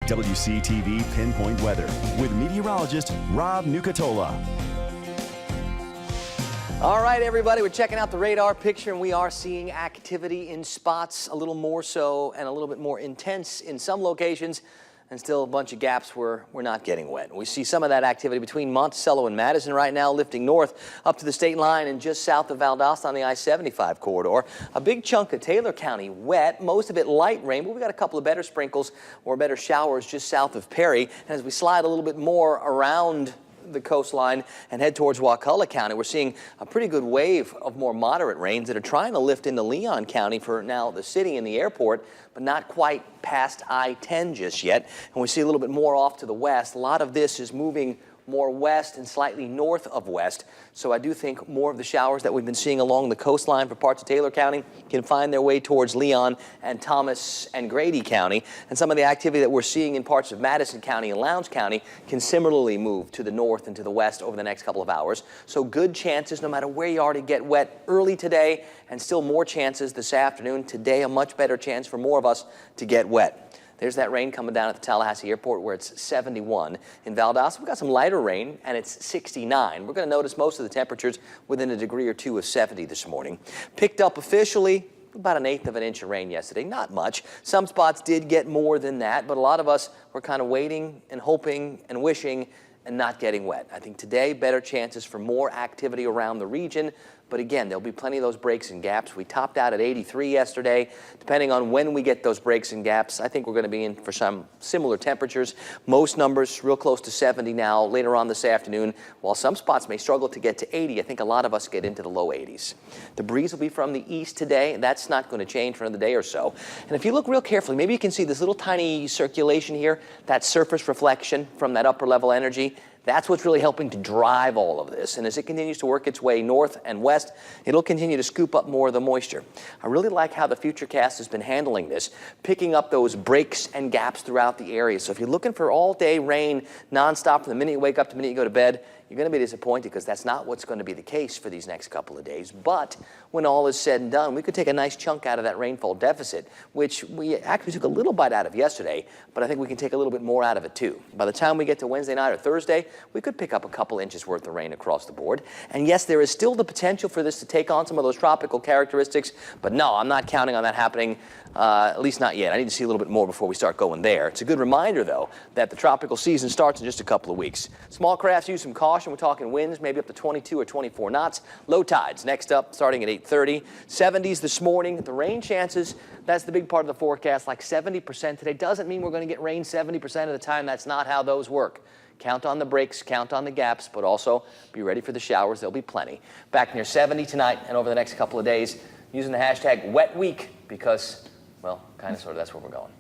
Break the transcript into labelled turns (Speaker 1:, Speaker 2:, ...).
Speaker 1: WCTV Pinpoint Weather with meteorologist Rob Nucatola.
Speaker 2: All right, everybody, we're checking out the radar picture, and we are seeing activity in spots a little more so and a little bit more intense in some locations, and still a bunch of gaps where we're not getting wet. We see some of that activity between Monticello and Madison right now, lifting north up to the state line and just south of Valdosta on the I-75 corridor. A big chunk of Taylor County wet, most of it light rain, but we got a couple of better sprinkles or better showers just south of Perry. And as we slide a little bit more around the coastline and head towards Wakulla County, we're seeing a pretty good wave of more moderate rains that are trying to lift into Leon County for now the city and the airport, but not quite past I-10 just yet. And we see a little bit more off to the west. A lot of this is moving more west and slightly north of west. So I do think more of the showers that we've been seeing along the coastline for parts of Taylor County can find their way towards Leon and Thomas and Grady County. And some of the activity that we're seeing in parts of Madison County and Lowndes County can similarly move to the north and to the west over the next couple of hours. So good chances no matter where you are to get wet early today, and still more chances this afternoon. Today a much better chance for more of us to get wet. There's that rain coming down at the Tallahassee airport where it's 71. In Valdosta, we've got some lighter rain and it's 69. We're going to notice most of the temperatures within a degree or two of 70 this morning. Picked up officially about 1/8 of an inch of rain yesterday. Not much. Some spots did get more than that, but a lot of us were kind of waiting and hoping and wishing and not getting wet. I think today better chances for more activity around the region. But again, there'll be plenty of those breaks and gaps. We topped out at 83 yesterday. Depending on when we get those breaks and gaps, I think we're going to be in for some similar temperatures. Most numbers real close to 70 now later on this afternoon. While some spots may struggle to get to 80, I think a lot of us get into the low 80s. The breeze will be from the east today. That's not going to change for another day or so. And if you look real carefully, maybe you can see this little tiny circulation here, that surface reflection from that upper level energy. That's what's really helping to drive all of this. And as it continues to work its way north and west, it'll continue to scoop up more of the moisture. I really like how the Futurecast has been handling this, picking up those breaks and gaps throughout the area. So if you're looking for all-day rain nonstop from the minute you wake up to the minute you go to bed, you're going to be disappointed because that's not what's going to be the case for these next couple of days. But when all is said and done, we could take a nice chunk out of that rainfall deficit, which we actually took a little bite out of yesterday, but I think we can take a little bit more out of it too. By the time we get to Wednesday night or Thursday, we could pick up a couple inches worth of rain across the board. And yes, there is still the potential for this to take on some of those tropical characteristics, but no, I'm not counting on that happening, at least not yet. I need to see a little bit more before we start going there. It's a good reminder, though, that the tropical season starts in just a couple of weeks. Small crafts use some caution. We're talking winds, maybe up to 22 or 24 knots. Low tides next up, starting at 8:30. 70s this morning. The rain chances, that's the big part of the forecast, like 70% today. Doesn't mean we're going to get rain 70% of the time. That's not how those work. Count on the breaks, count on the gaps, but also be ready for the showers. There'll be plenty. Back near 70 tonight and over the next couple of days, using the hashtag wet week because, well, kind of sort of that's where we're going.